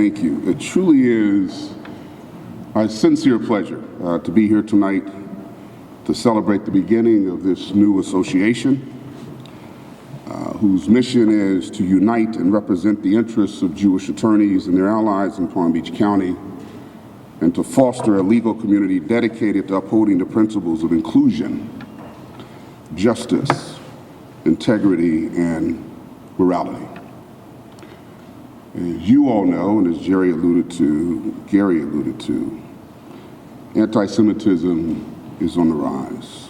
Thank you. It truly is a sincere pleasure to be here tonight to celebrate the beginning of this new association, whose mission is to unite and represent the interests of Jewish attorneys and their allies in Palm Beach County, and to foster a legal community dedicated to upholding the principles of inclusion, justice, integrity, and morality. As you all know, and as Gary alluded to, anti-Semitism is on the rise.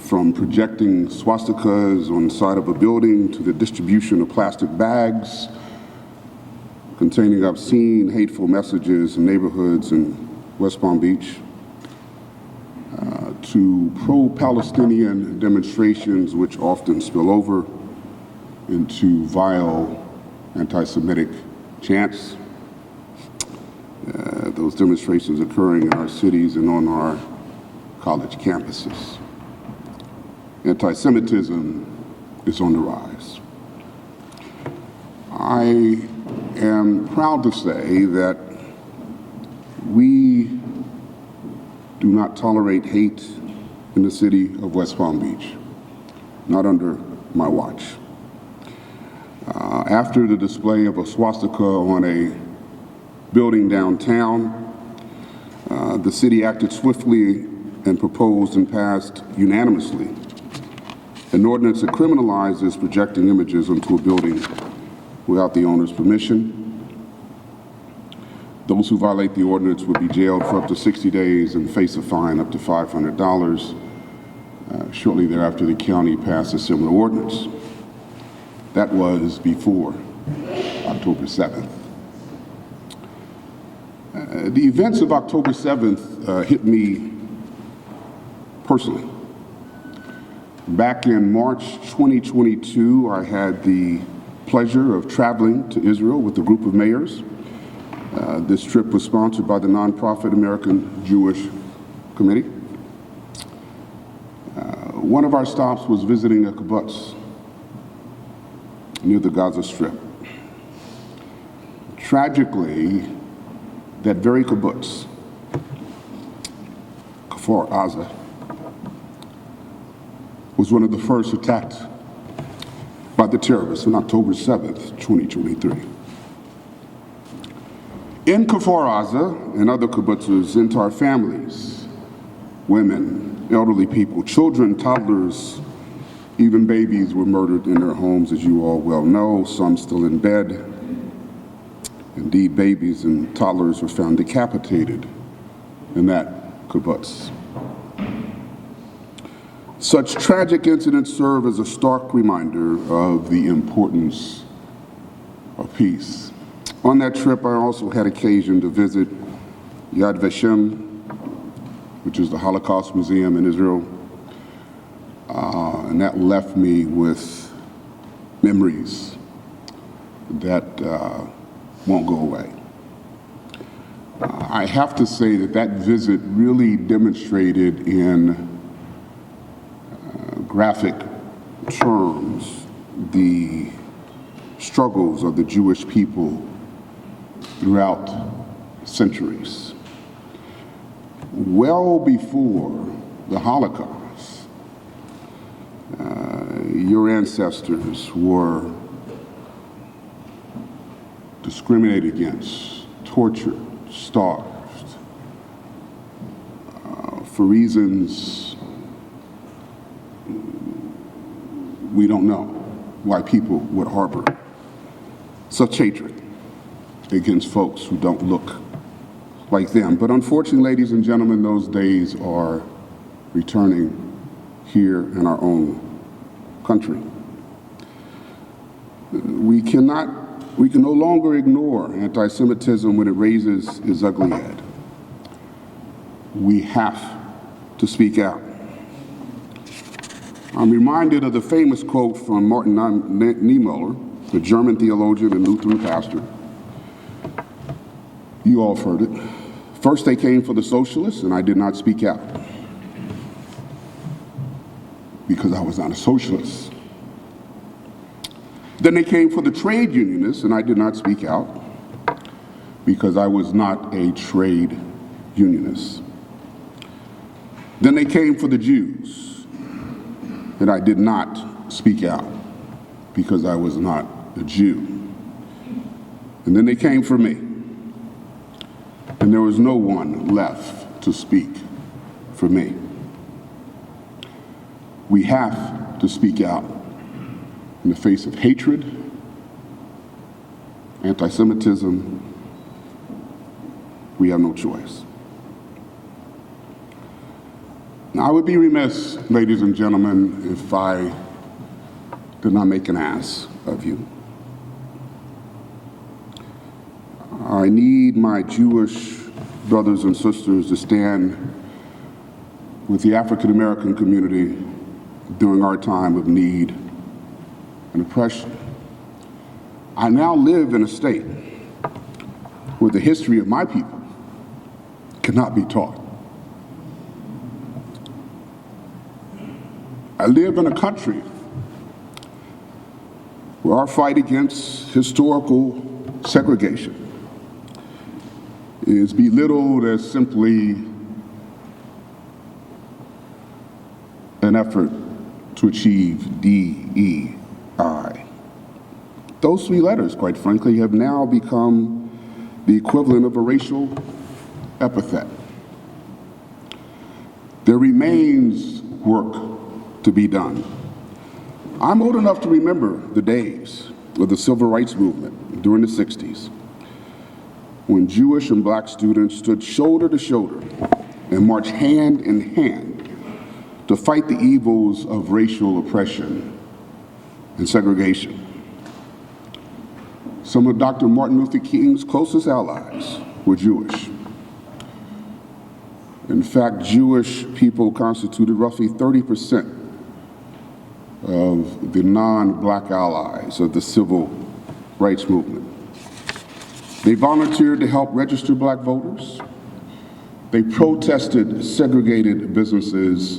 From projecting swastikas on the side of a building to the distribution of plastic bags containing obscene, hateful messages in neighborhoods in West Palm Beach, to pro-Palestinian demonstrations which often spill over into vile anti-Semitic chants. Those demonstrations occurring in our cities and on our college campuses. Anti-Semitism is on the rise. I am proud to say that we do not tolerate hate in the city of West Palm Beach, not under my watch. After the display of a swastika on a building downtown, the city acted swiftly and proposed and passed unanimously an ordinance that criminalizes projecting images onto a building without the owner's permission. Those who violate the ordinance would be jailed for up to 60 days and face a fine up to $500. Shortly thereafter, the county passed a similar ordinance. That was before October 7th. The events of October 7th hit me personally. Back in March 2022, I had the pleasure of traveling to Israel with a group of mayors. This trip was sponsored by the nonprofit American Jewish Committee. One of our stops was visiting a kibbutz near the Gaza Strip. Tragically, that very kibbutz, Kfar Aza, was one of the first attacked by the terrorists on October 7th, 2023. In Kfar Aza and other kibbutzes, entire families, women, elderly people, children, toddlers, even babies were murdered in their homes, as you all well know, some still in bed. Indeed, babies and toddlers were found decapitated in that kibbutz. Such tragic incidents serve as a stark reminder of the importance of peace. On that trip, I also had occasion to visit Yad Vashem, which is the Holocaust Museum in Israel, and that left me with memories that won't go away. I have to say that that visit really demonstrated in graphic terms the struggles of the Jewish people throughout centuries. Well before the Holocaust, your ancestors were discriminated against, tortured, starved, for reasons we don't know why people would harbor such hatred against folks who don't look like them. But unfortunately, ladies and gentlemen, those days are returning here in our own country. We can no longer ignore anti-Semitism when it raises its ugly head. We have to speak out. I'm reminded of the famous quote from Martin Niemöller, the German theologian and Lutheran pastor. You all have heard it. First they came for the socialists, and I did not speak out because I was not a socialist. Then they came for the trade unionists, and I did not speak out because I was not a trade unionist. Then they came for the Jews, and I did not speak out because I was not a Jew. And then they came for me, and there was no one left to speak for me. We have to speak out in the face of hatred, anti-Semitism. We have no choice. Now, I would be remiss, ladies and gentlemen, if I did not make an ass of you. I need my Jewish brothers and sisters to stand with the African American community during our time of need and oppression. I now live in a state where the history of my people cannot be taught. I live in a country where our fight against historical segregation is belittled as simply an effort to achieve DEI. Those three letters, quite frankly, have now become the equivalent of a racial epithet. There remains work to be done. I'm old enough to remember the days of the civil rights movement during the 60s, when Jewish and black students stood shoulder to shoulder and marched hand in hand to fight the evils of racial oppression and segregation. Some of Dr. Martin Luther King's closest allies were Jewish. In fact, Jewish people constituted roughly 30% of the non-black allies of the civil rights movement. They volunteered to help register black voters. They protested segregated businesses,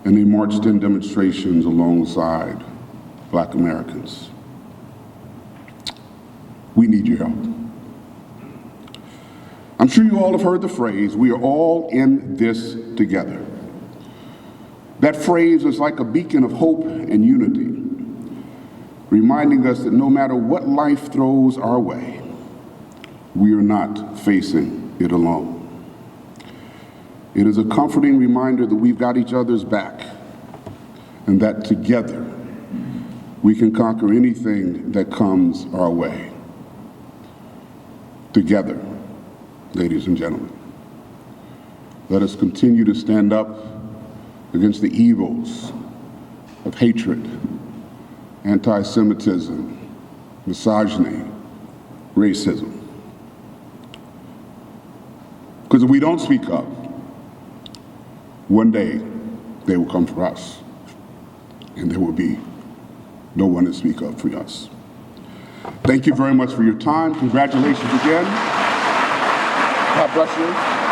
and they marched in demonstrations alongside black Americans. We need your help. I'm sure you all have heard the phrase, "We are all in this together." That phrase is like a beacon of hope and unity, reminding us that no matter what life throws our way, we are not facing it alone. It is a comforting reminder that we've got each other's back, and that together we can conquer anything that comes our way. Together, ladies and gentlemen, let us continue to stand up against the evils of hatred, anti-Semitism, misogyny, racism. Because if we don't speak up, one day they will come for us, and there will be no one to speak up for us. Thank you very much for your time. Congratulations again. God bless you.